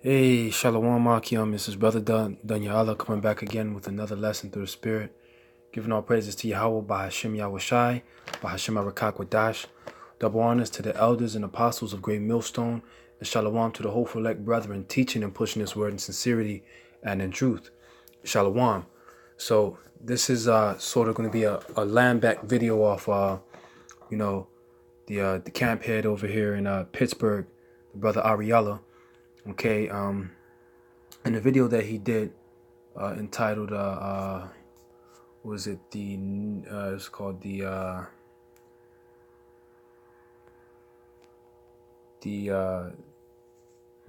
Hey, Shalom Akim. This is Brother Yahawashi coming back again with another lesson through the Spirit. Giving all praises to Yahawah by Hashem Yahawashi, by Hashem Arakak. Double honors to the elders and apostles of Great Millstone, and Shalom to the hopeful elect brethren teaching and pushing this word in sincerity and in truth. Shalom. So this is sort of going to be a land back video off, the camp head over here in Pittsburgh, the brother Ariella. Okay, in the video that he did, entitled, was it it's called the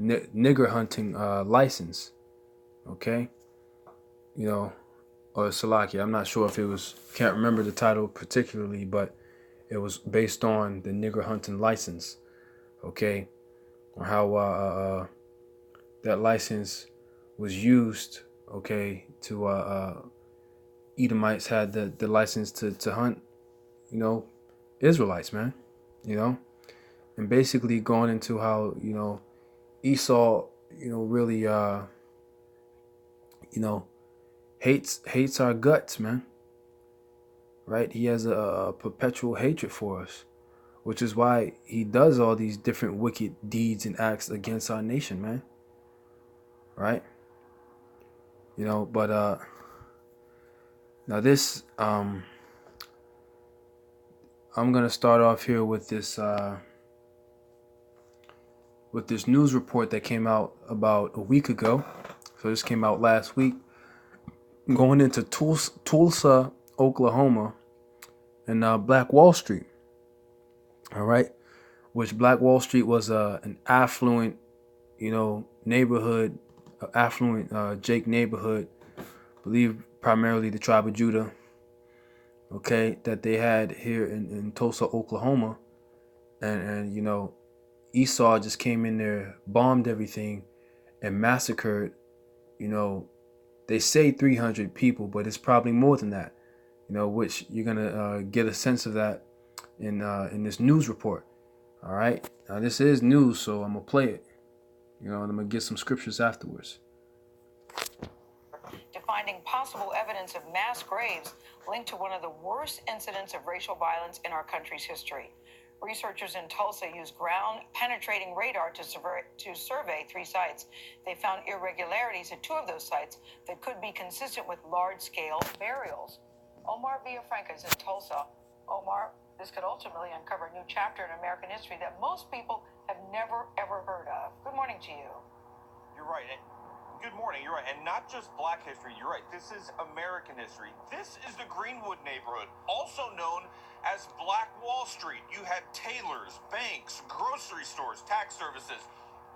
nigger hunting license. Okay, or Salakia. I'm not sure if it was. Can't remember the title particularly, but it was based on the nigger hunting license. Okay, or how that license was used, okay, to Edomites had the license to hunt, Israelites, man, and basically going into how, Esau, really, hates our guts, man, right? He has a perpetual hatred for us, which is why he does all these different wicked deeds and acts against our nation, man. Right? But now this I'm gonna start off here with this news report that came out about a week ago. So this came out last week, going into Tulsa, Oklahoma, and Black Wall Street. All right, which Black Wall Street was an affluent, neighborhood, affluent Jake neighborhood, I believe primarily the tribe of Judah, okay, that they had here in Tulsa, Oklahoma. And Esau just came in there, bombed everything, and massacred, they say 300 people, but it's probably more than that, which you're going to get a sense of that in this news report. All right. Now, this is news, so I'm going to play it, and I'm going to get some scriptures afterwards. Finding possible evidence of mass graves linked to one of the worst incidents of racial violence in our country's history. Researchers in Tulsa used ground-penetrating radar to survey 3 sites. They found irregularities at 2 of those sites that could be consistent with large-scale burials. Omar Villafranca is in Tulsa. Omar, this could ultimately uncover a new chapter in American history that most people have never, ever heard of. Good morning to you. You're right. Good morning. You're right. And not just black history. You're right. This is American history. This is the Greenwood neighborhood, also known as Black Wall Street. You had tailors, banks, grocery stores, tax services,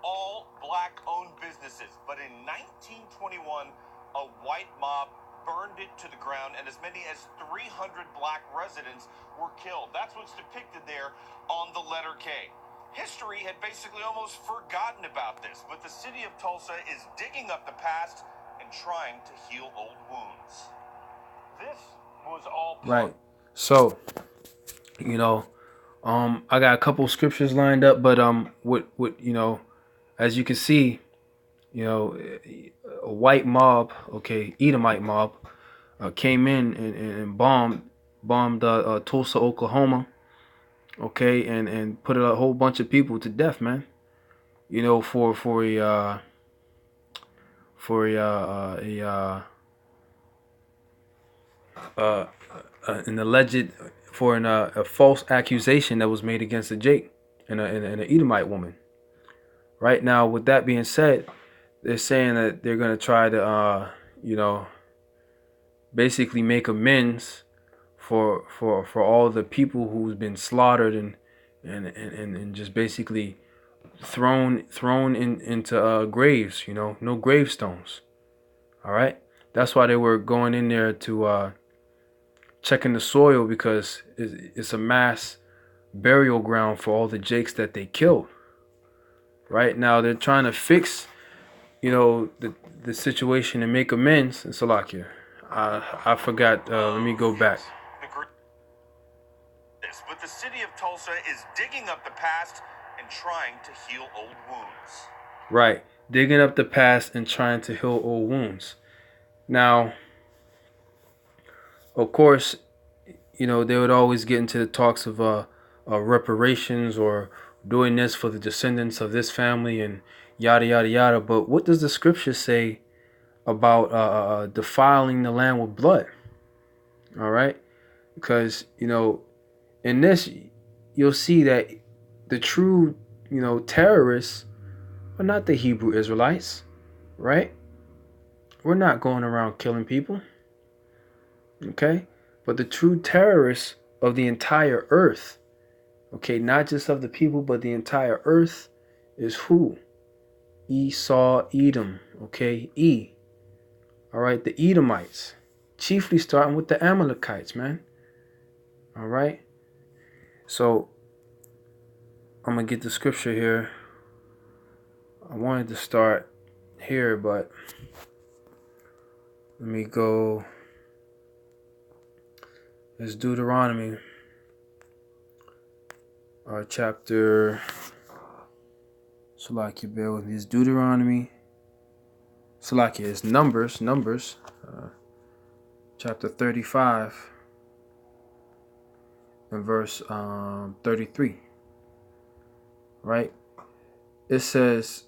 all black-owned businesses. But in 1921, a white mob burned it to the ground, and as many as 300 black residents were killed. That's what's depicted there on the letter K. History had basically almost forgotten about this, but the city of Tulsa is digging up the past and trying to heal old wounds. This was all right. So, I got a couple scriptures lined up, but what as you can see, a white mob, okay, Edomite mob, came in and bombed Tulsa, Oklahoma. Okay, and put a whole bunch of people to death, man. For an alleged a false accusation that was made against a Jake and an Edomite woman. Right now, with that being said, they're saying that they're gonna try to basically make amends for all the people who's been slaughtered and just basically thrown into graves, no gravestones. All right, that's why they were going in there to checking the soil, because it's a mass burial ground for all the Jakes that they killed. Right now, they're trying to fix, the situation and make amends. And Salakia, I forgot. Let me go back. But the city of Tulsa is digging up the past and trying to heal old wounds. Right. digging up the past and trying to heal old wounds. Now, of course, they would always get into the talks of reparations or doing this for the descendants of this family and yada yada yada. But what does the scripture say about defiling the land with blood? All right, because in this you'll see that the true terrorists are not the Hebrew Israelites, right? We're not going around killing people, okay? But the true terrorists of the entire earth, okay, not just of the people, but the entire earth, is who? Esau, Edom, okay? All right, the Edomites, chiefly starting with the Amalekites, man. All right, so I'm gonna get the scripture here. I wanted to start here, but let me go. It's Deuteronomy, chapter. Salakia, bear with me. It's Deuteronomy. Salakia is Numbers, chapter 35 and verse 33. Right? It says,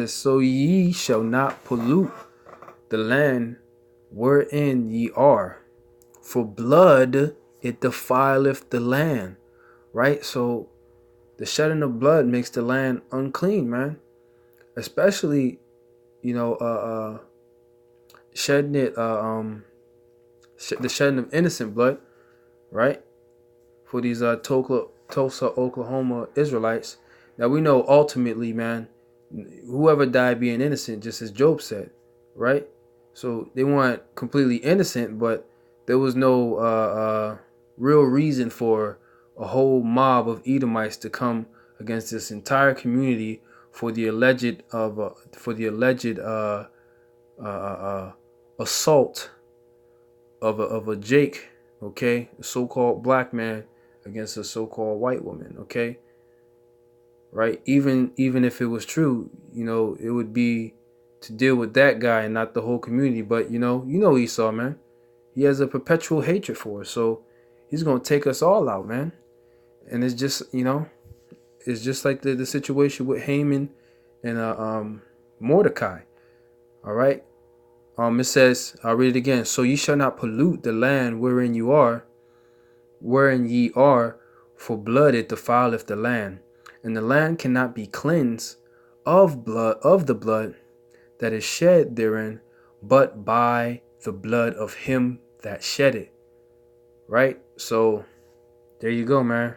so ye shall not pollute the land wherein ye are, for blood it defileth the land. Right? So the shedding of blood makes the land unclean, man. Especially, shedding it, the shedding of innocent blood, right? For these Tulsa, Oklahoma Israelites. Now we know ultimately, man, whoever died being innocent, just as Job said, right? So they weren't completely innocent, but there was no real reason for a whole mob of Edomites to come against this entire community for the alleged assault of a Jake, okay, a so-called black man against a so-called white woman, okay, right? Even if it was true, it would be to deal with that guy and not the whole community. But Esau, man, he has a perpetual hatred for us, so he's gonna take us all out, man. And it's just it's just like the situation with Haman and Mordecai. All right. It says, I'll read it again. So ye shall not pollute the land wherein ye are, for blood it defileth the land, and the land cannot be cleansed of the blood that is shed therein, but by the blood of him that shed it. Right? So there you go, man.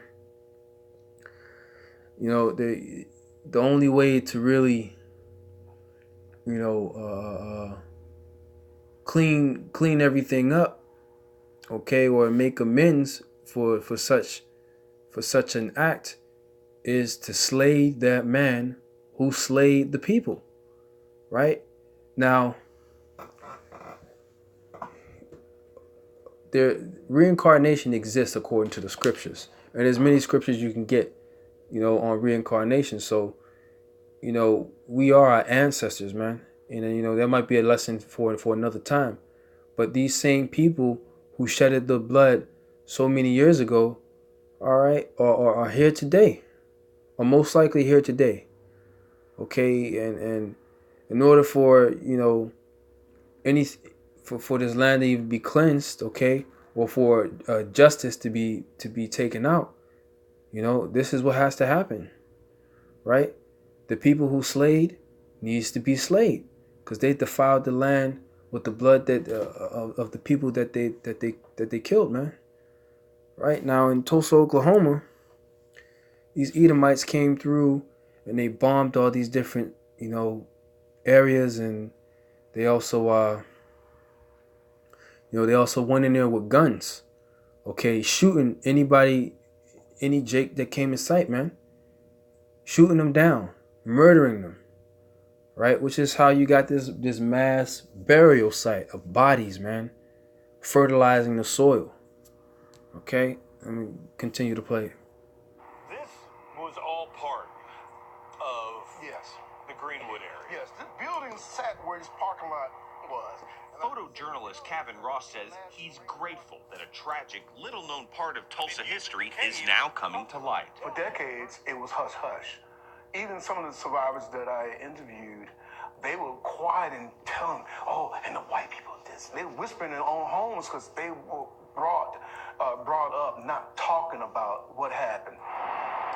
The only way to really clean everything up, okay, or make amends for such an act, is to slay that man who slayed the people. Right? Now, reincarnation exists according to the scriptures, and there's many scriptures you can get on reincarnation. So we are our ancestors, man. And that might be a lesson for another time. But these same people who shedded the blood so many years ago, all right, are here today, are most likely here today. Okay, and in order for for this land to even be cleansed, okay, or for justice to be taken out, this is what has to happen, right? The people who slayed needs to be slayed because they defiled the land with the blood that of the people that they killed, man. Right now in Tulsa, Oklahoma, these Edomites came through and they bombed all these different areas, and they also they also went in there with guns, okay, shooting any Jake that came in sight, man, shooting them down, murdering them, right? Which is how you got this mass burial site of bodies, man, fertilizing the soil. Okay, let me continue to play. This was all part of Yes. the Greenwood area. Yes. This building sat where this parking lot was. Photojournalist Kevin Ross says he's grateful that a tragic, little-known part of Tulsa history is now coming to light. For decades, it was hush-hush. Even some of the survivors that I interviewed, they were quiet and telling, oh, and the white people did this. They were whispering in their own homes because they were brought up not talking about what happened.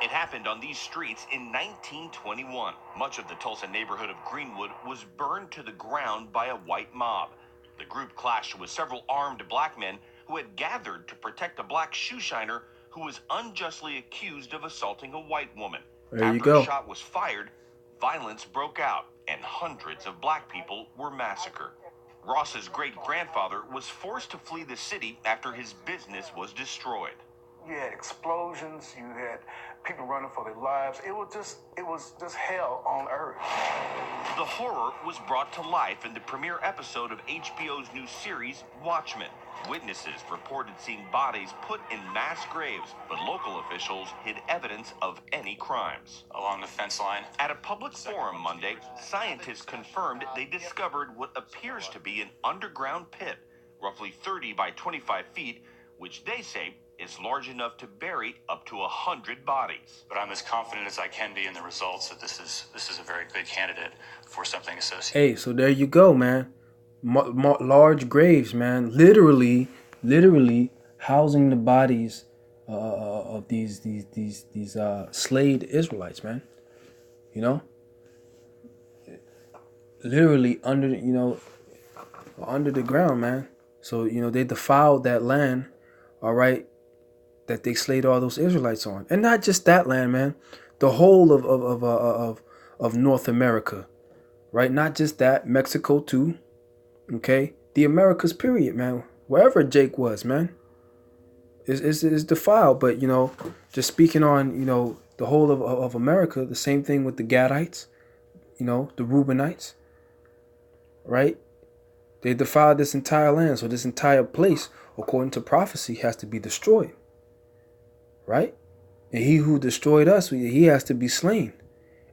It happened on these streets in 1921. Much of the Tulsa neighborhood of Greenwood was burned to the ground by a white mob. The group clashed with several armed black men who had gathered to protect a black shoeshiner who was unjustly accused of assaulting a white woman. There you After go. a shot was fired, violence broke out and hundreds of black people were massacred. Ross's great-grandfather was forced to flee the city after his business was destroyed. You had explosions, you had people running for their lives. It was just hell on earth. The horror was brought to life in the premiere episode of HBO's new series, Watchmen. Witnesses reported seeing bodies put in mass graves, but local officials hid evidence of any crimes. Along the fence line. At a public forum Monday, scientists confirmed they discovered what appears to be an underground pit, roughly 30 by 25 feet, which they say is large enough to bury up to 100 bodies. But I'm as confident as I can be in the results that this is a very good candidate for something associated. Hey, so there you go, man. Large graves, man. Literally housing the bodies of these slayed Israelites, man. You know, literally under the ground, man. So they defiled that land, all right, that they slayed all those Israelites on, and not just that land, man. The whole of North America, right? Not just that, Mexico too. Okay, the Americas, period, man. Wherever Jake was, man, is defiled. But just speaking on the whole of America, the same thing with the Gadites, the Reubenites, right? They defiled this entire land, so this entire place, according to prophecy, has to be destroyed, right? And he who destroyed us, he has to be slain,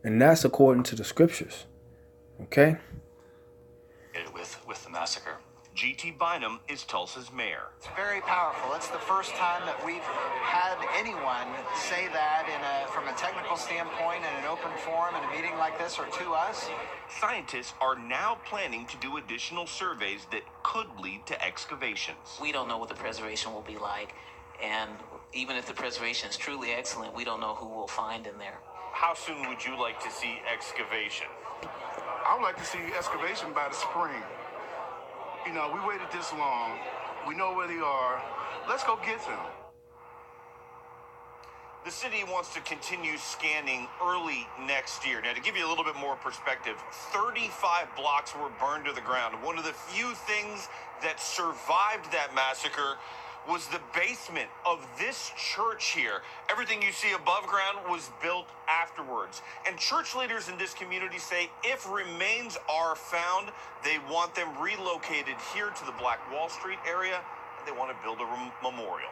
and that's according to the scriptures. Okay. With the massacre. G.T. Bynum is Tulsa's mayor. It's very powerful. It's the first time that we've had anyone say that from a technical standpoint in an open forum in a meeting like this, or to us. Scientists are now planning to do additional surveys that could lead to excavations. We don't know what the preservation will be like, and even if the preservation is truly excellent, we don't know who we'll find in there. How soon would you like to see excavation? I would like to see excavation by the spring. We waited this long. We know where they are. Let's go get them. The city wants to continue scanning early next year. Now, to give you a little bit more perspective, 35 blocks were burned to the ground. One of the few things that survived that massacre was the basement of this church here. Everything you see above ground was built afterwards. And church leaders in this community say if remains are found, they want them relocated here to the Black Wall Street area, and they want to build a memorial.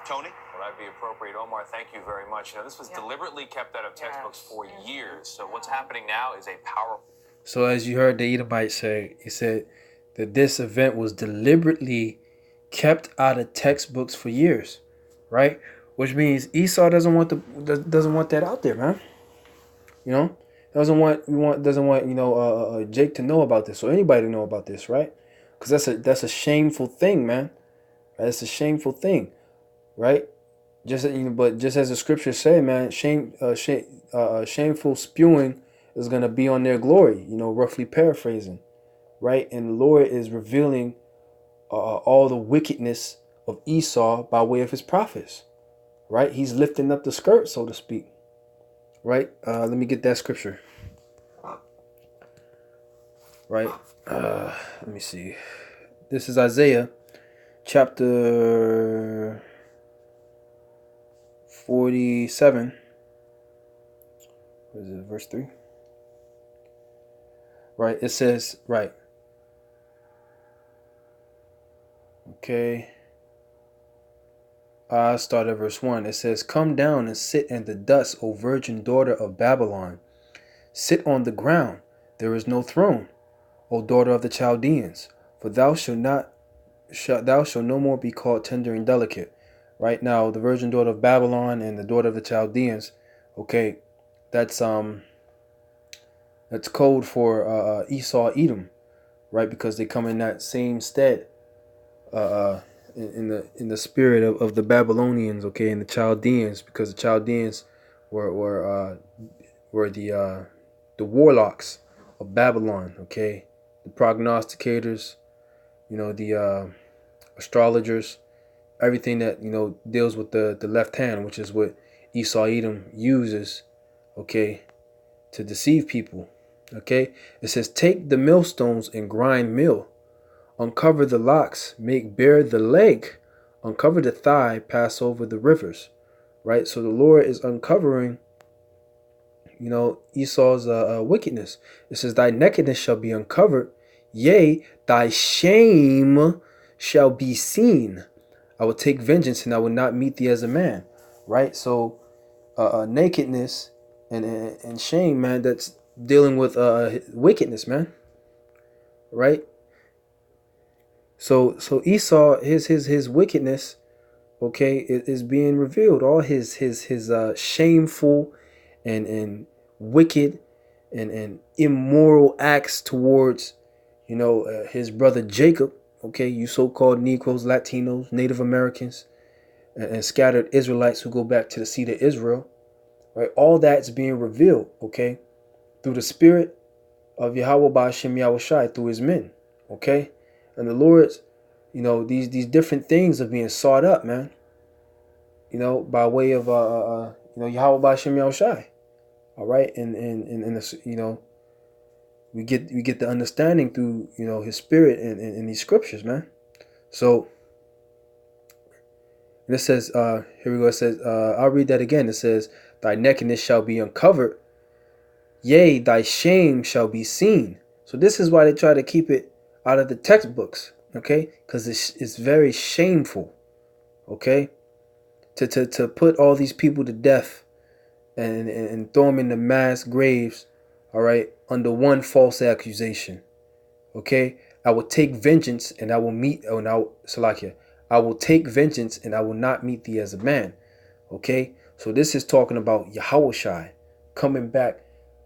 Tony? Well, that'd be appropriate. Omar, thank you very much. This was deliberately kept out of textbooks for years. So what's happening now is a powerful... So as you heard the Edomite say, he said that this event was deliberately kept out of textbooks for years, right? Which means Esau doesn't want that out there, man. Doesn't want Jake to know about this, or anybody to know about this, right? Because that's a shameful thing, man. That's a shameful thing, right? But just as the scriptures say, man, shameful spewing is gonna be on their glory. Roughly paraphrasing, right? And the Lord is revealing all the wickedness of Esau by way of his prophets, right? He's lifting up the skirt, so to speak, right? Let me get that scripture, right? Let me see. This is Isaiah chapter 47. What is it, verse 3? Right, it says, right. Okay. I start at verse 1. It says, "Come down and sit in the dust, O virgin daughter of Babylon. Sit on the ground. There is no throne, O daughter of the Chaldeans, for thou shalt no more be called tender and delicate. Right now, the virgin daughter of Babylon and the daughter of the Chaldeans. Okay, that's code for Esau, Edom, right? Because they come in that same stead, in the spirit of the Babylonians, okay, and the Chaldeans, because the Chaldeans were the warlocks of Babylon, okay, the prognosticators, the astrologers, everything that deals with the left hand, which is what Esau Edom uses, okay, to deceive people. Okay, it says, take the millstones and grind meal, uncover the locks, make bare the leg, uncover the thigh, pass over the rivers. Right, so the Lord is uncovering Esau's wickedness. It says, thy nakedness shall be uncovered, yea, thy shame shall be seen. I will take vengeance and I will not meet thee as a man. Right, so nakedness and shame, man, that's dealing with wickedness, man. Right, so Esau, his wickedness, okay, is being revealed. All his shameful and wicked and immoral acts towards his brother Jacob, okay, you so-called Negroes, Latinos, Native Americans, and scattered Israelites who go back to the seed of Israel, right? All that's being revealed, okay, through the spirit of Yahawah Yahawashi, through his men, okay? And the Lord's, these different things are being sought up, man, by way of Yahawah Yahawashi. All right, and we get the understanding through his spirit in these scriptures, man. So and it says, here we go. It says, I'll read that again. It says, thy nakedness shall be uncovered, yea, thy shame shall be seen. So this is why they try to keep it out of the textbooks, okay? Because it's very shameful, okay, to put all these people to death and throw them in the mass graves, all right, under one false accusation, okay? I will take vengeance and I will meet, I will take vengeance and I will not meet thee as a man, okay? So this is talking about Yahawashi coming back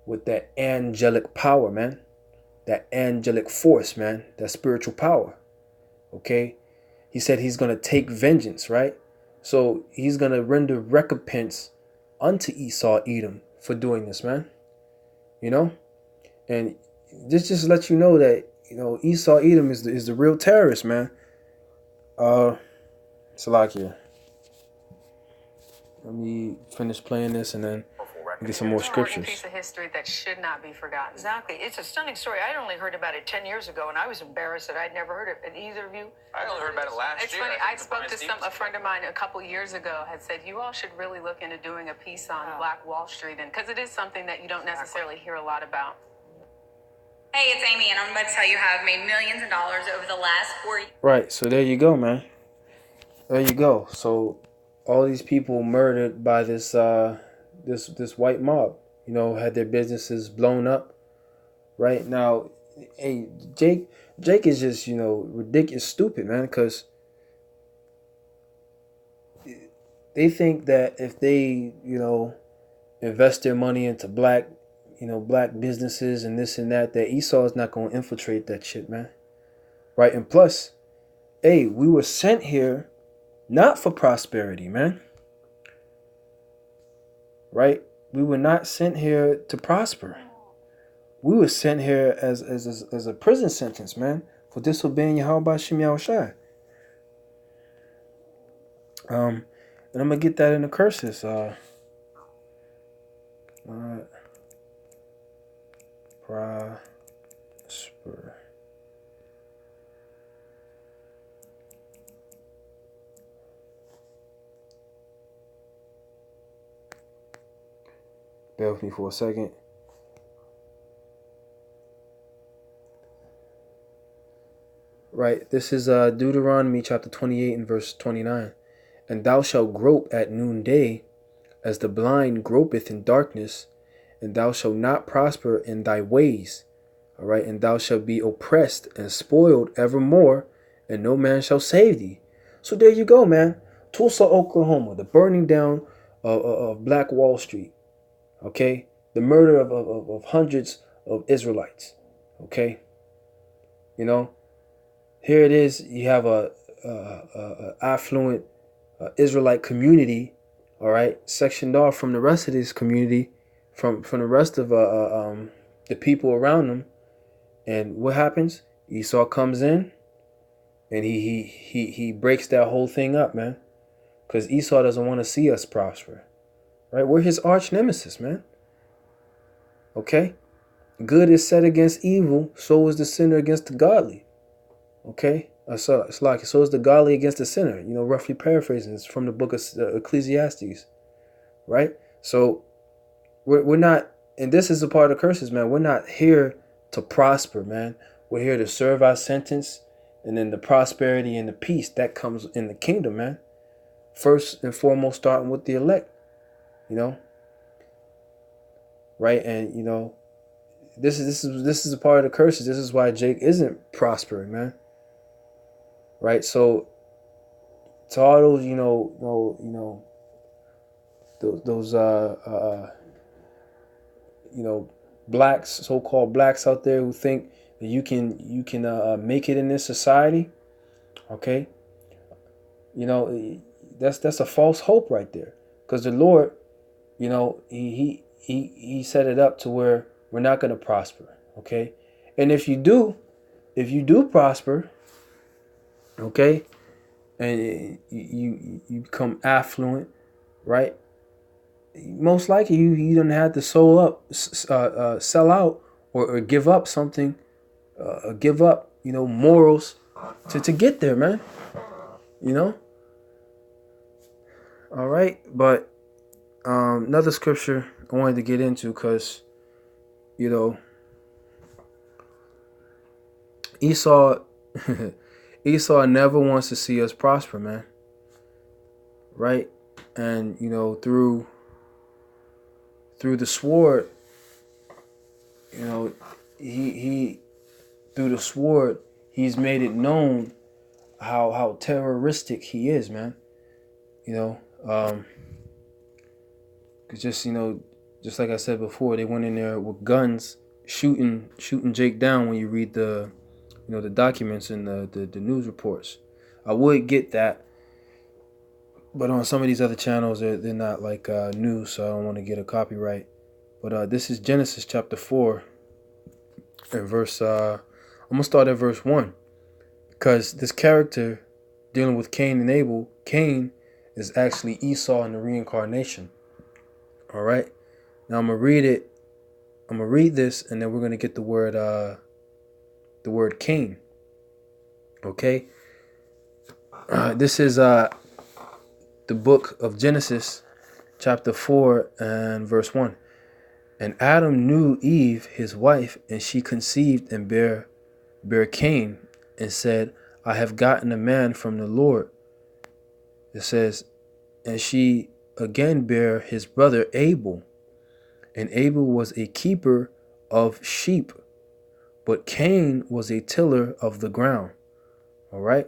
with that angelic power, man, that angelic force, man, that spiritual power, okay? He said he's going to take vengeance, right? So he's going to render recompense unto Esau Edom for doing this, man. And this just lets you know that Esau Edom is the real terrorist, man. Salakia, let me finish playing this and then get some more scriptures. Piece of history that should not be forgotten. Exactly, it's a stunning story. I only heard about it 10 years ago, and I was embarrassed that I'd never heard of it. Either of you? I only heard about it last year. It's funny. I spoke to a friend of mine a couple years ago. Had said you all should really look into doing a piece on Black Wall Street, and because it is something that you don't necessarily hear a lot about. Hey, it's Amy, and I'm about to tell you how I've made millions of dollars over the last 4 years. Right. So there you go, man. There you go. So all these people murdered by this this white mob, had their businesses blown up. Right now, hey, Jake is just ridiculous, stupid, man, because they think that if they invest their money into black businesses and this and that Esau is not going to infiltrate that shit, man. Right? And plus, hey, we were sent here not for prosperity, man. Right? We were not sent here to prosper. We were sent here as a prison sentence, man, for disobeying Yahawah Yahawashi. And I'm gonna get that in the curses. Prosper. Bear with me for a second. Right, this is Deuteronomy chapter 28 and verse 29. And thou shalt grope at noonday, as the blind gropeth in darkness, and thou shalt not prosper in thy ways. All right, and thou shalt be oppressed and spoiled evermore, and no man shall save thee. So there you go, man. Tulsa, Oklahoma, the burning down of Black Wall Street. Okay, the murder of hundreds of Israelites. Okay, you know, here it is. You have a affluent Israelite community, all right, sectioned off from the rest of this community, from the rest of the people around them. And what happens? Esau comes in, and he breaks that whole thing up, man. Because Esau doesn't want to see us prosper, right? We're his arch nemesis, man. Okay, good is set against evil, so is the sinner against the godly. Okay, so it's like so is the godly against the sinner. You know, roughly paraphrasing, it's from the book of Ecclesiastes, right? So we're not, and this is a part of the curses, man. We're not here to prosper, man. We're here to serve our sentence, and then the prosperity and the peace that comes in the kingdom, man. First and foremost, starting with the elect, you know, right? And you know, this is a part of the curses. This is why Jake isn't prospering, man. Right? So to all those, those blacks, so-called blacks out there who think that you can make it in this society, okay? You know, that's a false hope right there, because the Lord, you know, he set it up to where we're not going to prosper, okay? And if you do prosper, okay, and you become affluent, right? Most likely you don't have to sell out or give up something, give up, you know, morals to get there, man. You know. All right, but another scripture I wanted to get into, because you know, Esau never wants to see us prosper, man. Right? And you know, through the sword, you know, he through the sword, he's made it known how terroristic he is, man. You know, cause just, you know, just like I said before, they went in there with guns, shooting Jake down. When you read the, you know, the documents and the news reports, I would get that, but on some of these other channels, they're not like news, so I don't want to get a copyright. But this is Genesis chapter 4, and verse. I'm gonna start at verse 1, because this character dealing with Cain and Abel, Cain is actually Esau in the reincarnation. All right. Now I'm gonna read it. I'm gonna read this, and then we're gonna get the word Cain. Okay. This is the book of Genesis, chapter 4 and verse 1. And Adam knew Eve, his wife, and she conceived and bare Cain, and said, I have gotten a man from the Lord. It says, and she again bare his brother Abel. And Abel was a keeper of sheep, but Cain was a tiller of the ground. All right.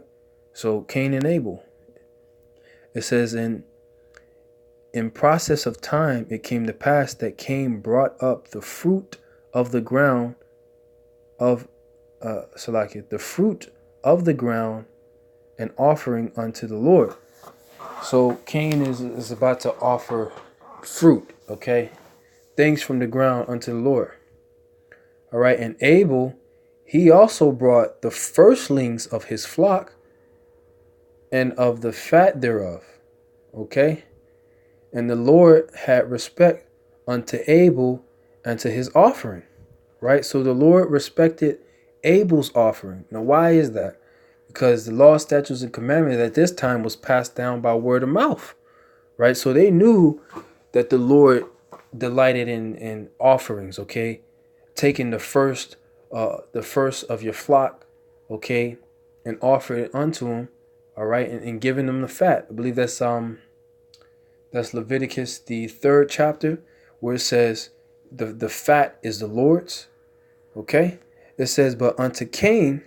So Cain and Abel. It says, in process of time, it came to pass that Cain brought up the fruit of the ground of the fruit of the ground, an offering unto the Lord. So Cain is about to offer fruit, okay? Things from the ground unto the Lord. All right, and Abel, he also brought the firstlings of his flock and of the fat thereof, okay? And the Lord had respect unto Abel and to his offering, right? So the Lord respected Abel's offering. Now, why is that? Because the law, statutes, and commandments at this time was passed down by word of mouth, right? So they knew that the Lord delighted in offerings, okay? Taking the first of your flock, okay, and offer it unto him, all right, and giving them the fat. I believe that's Leviticus, the 3rd chapter, where it says the fat is the Lord's. Okay? It says, but unto Cain,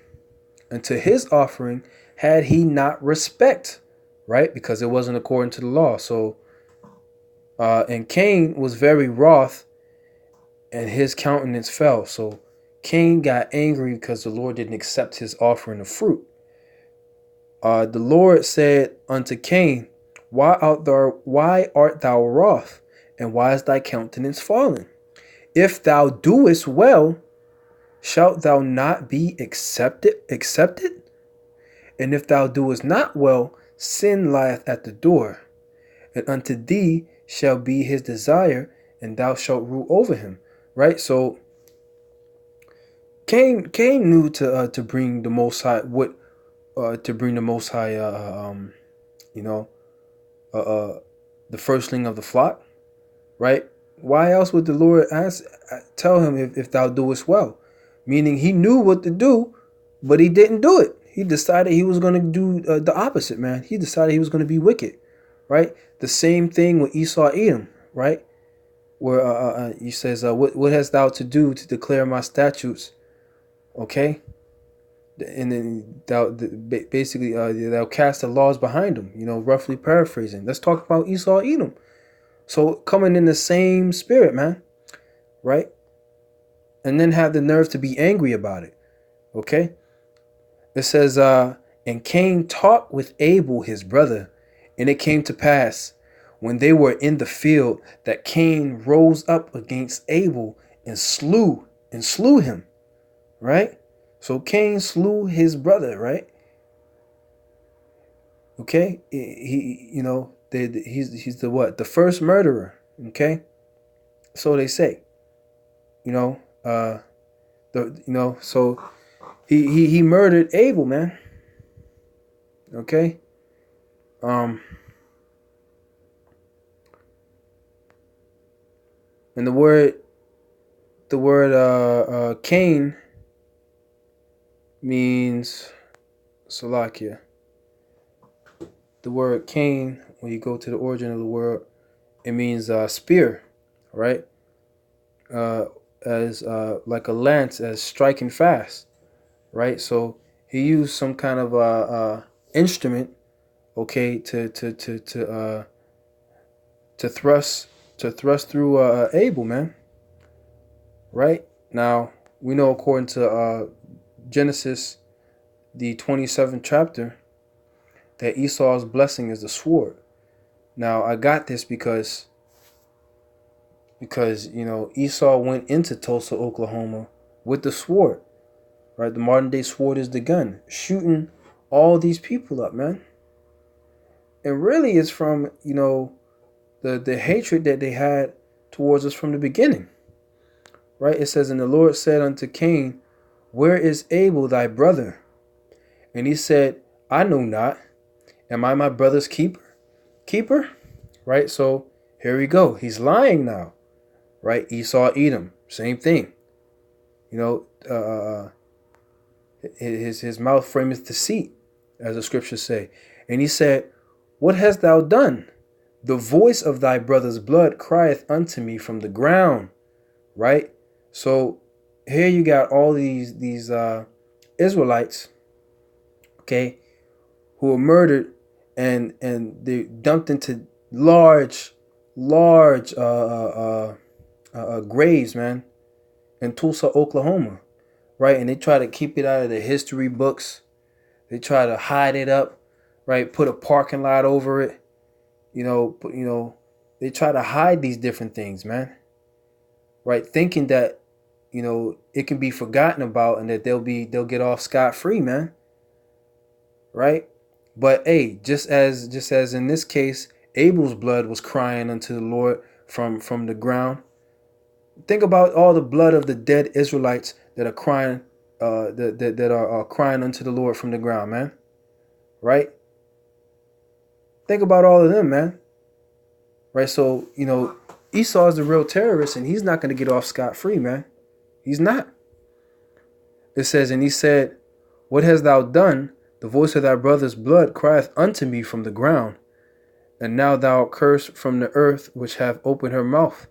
unto his offering, had he not respect, right? Because it wasn't according to the law. So, and Cain was very wroth, and his countenance fell. So Cain got angry because the Lord didn't accept his offering of fruit. The Lord said unto Cain, why art thou wroth, and why is thy countenance fallen? If thou doest well, shalt thou not be accepted? And if thou doest not well, sin lieth at the door, and unto thee shall be his desire, and thou shalt rule over him. Right? So Cain knew to bring the Most High the firstling of the flock, right? Why else would the Lord tell him if thou doest well? Meaning he knew what to do, but he didn't do it. He decided he was going to do the opposite, man. He decided he was going to be wicked, right? The same thing with Esau Edom, right? Where he says, what hast thou to do to declare my statutes? Okay? And then thou cast the laws behind him, roughly paraphrasing. Let's talk about Esau Edom. So coming in the same spirit, man, right? And then have the nerve to be angry about it. Okay? It says, and Cain talked with Abel his brother, and it came to pass when they were in the field that Cain rose up against Abel and slew him, right? So Cain slew his brother, right? Okay, he's the what? The first murderer. Okay, so they say, so he murdered Abel, man. Okay, and the word Cain means Salakia. The word Cain, when you go to the origin of the word, it means spear, right? As like a lance, as striking fast, right? So he used some kind of instrument, okay, to thrust through Abel, man. Right? Now we know according to Genesis, the 27th chapter, that Esau's blessing is the sword. Now I got this because Esau went into Tulsa, Oklahoma with the sword, right? The modern day sword is the gun, shooting all these people up, man. And really it's from, the hatred that they had towards us from the beginning, right? It says, and the Lord said unto Cain, where is Abel thy brother? And he said, I know not. Am I my brother's keeper? Right? So here we go. He's lying now. Right? Esau Edom. Same thing. His mouth frameth deceit, as the scriptures say. And he said, what hast thou done? The voice of thy brother's blood crieth unto me from the ground. Right? So here you got all these Israelites, okay, who were murdered and they dumped into large graves, man, in Tulsa, Oklahoma, right? And they try to keep it out of the history books. They try to hide it up, right? Put a parking lot over it, They try to hide these different things, man, right? Thinking that it can be forgotten about and that they'll get off scot-free, man. Right? But hey, just as in this case, Abel's blood was crying unto the Lord from the ground. Think about all the blood of the dead Israelites that are crying, that are crying unto the Lord from the ground, man. Right? Think about all of them, man. Right? So, Esau is the real terrorist, and he's not going to get off scot-free, man. He's not. It says, and he said, what hast thou done? The voice of thy brother's blood crieth unto me from the ground. And now thou art cursed from the earth, which hath opened her mouth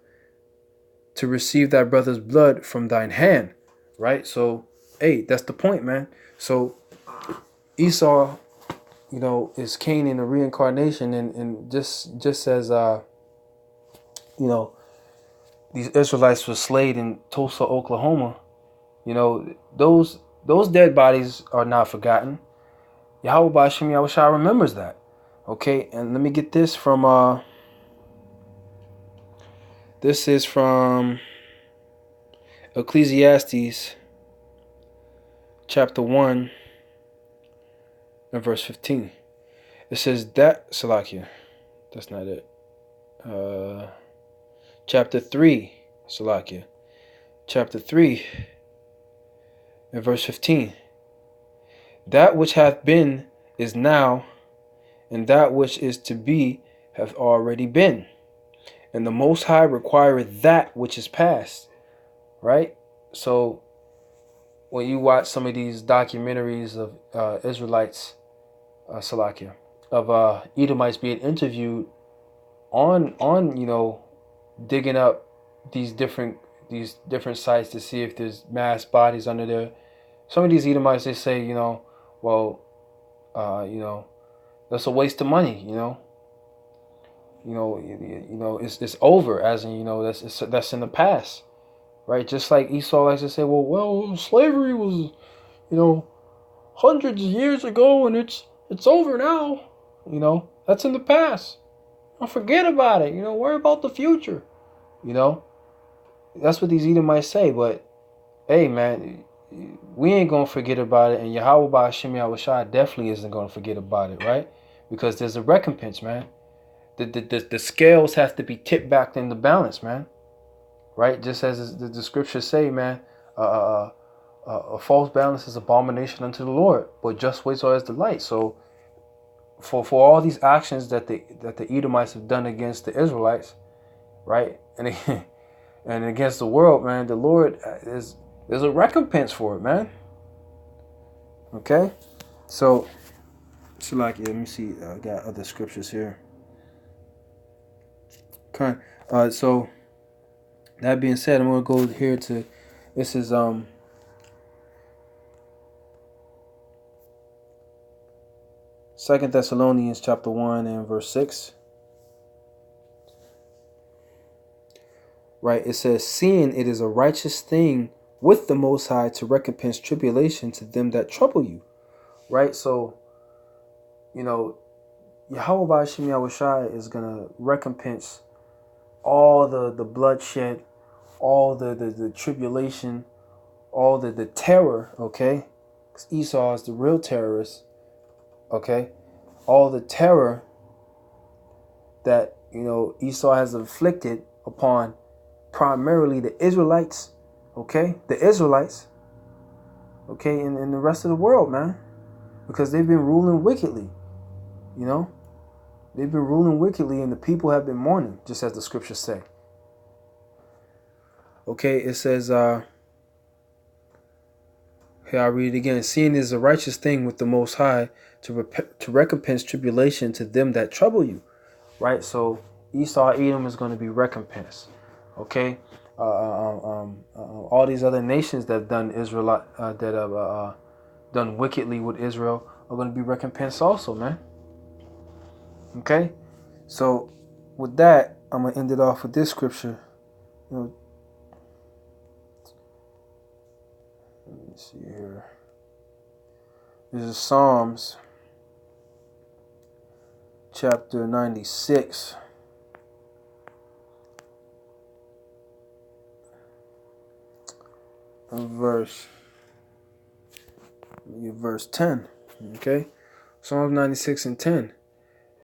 to receive thy brother's blood from thine hand, right? So, hey, that's the point, man. So Esau, is Cain in the reincarnation, and just as these Israelites were slain in Tulsa, Oklahoma. Those dead bodies are not forgotten. Yahawashi remembers that. Okay, and let me get this from this is from Ecclesiastes chapter 1 and verse 15. It says that Salakia. That's not it. Chapter 3, Salakia. Chapter 3 and verse 15. That which hath been is now, and that which is to be hath already been. And the Most High requireth that which is past. Right? So when you watch some of these documentaries of Israelites, Salakia, of Edomites being interviewed on digging up these different sites to see if there's mass bodies under there. Some of these Edomites, they say, that's a waste of money. It's over, as in, that's in the past, right? Just like Esau likes to say, well, slavery was, hundreds of years ago, and it's over now. That's in the past. Don't forget about it. Worry about the future. That's what these Edomites say. But hey, man, we ain't gonna forget about it, and Yahawashi definitely isn't gonna forget about it, right? Because there's a recompense, man. The scales have to be tipped back in the balance, man. Right? Just as the scriptures say, man, a false balance is abomination unto the Lord, but just ways are as the light. So for all these actions that the Edomites have done against the Israelites, right, and against the world, man, the Lord there's a recompense for it, man. Okay, so like, let me see. I got other scriptures here. Okay, so that being said, I'm gonna go here to this is 2 Thessalonians chapter 1 and verse 6. Right, it says, seeing it is a righteous thing with the Most High to recompense tribulation to them that trouble you. Right, so Yahawashi is gonna recompense all the bloodshed, all the tribulation, all the terror, okay? Because Esau is the real terrorist, okay? All the terror that Esau has inflicted upon primarily the Israelites, okay? The Israelites, okay, and the rest of the world, man. Because they've been ruling wickedly, They've been ruling wickedly, and the people have been mourning, just as the scriptures say. Okay, it says, here I'll read it again. Seeing it is a righteous thing with the Most High to recompense tribulation to them that trouble you. Right, so Esau, Edom is going to be recompensed. Okay, all these other nations that have done done wickedly with Israel are going to be recompensed also, man. Okay, so with that, I'm gonna end it off with this scripture. Let me see here. This is Psalms chapter 96. Verse 10. Okay, Psalms 96 and 10.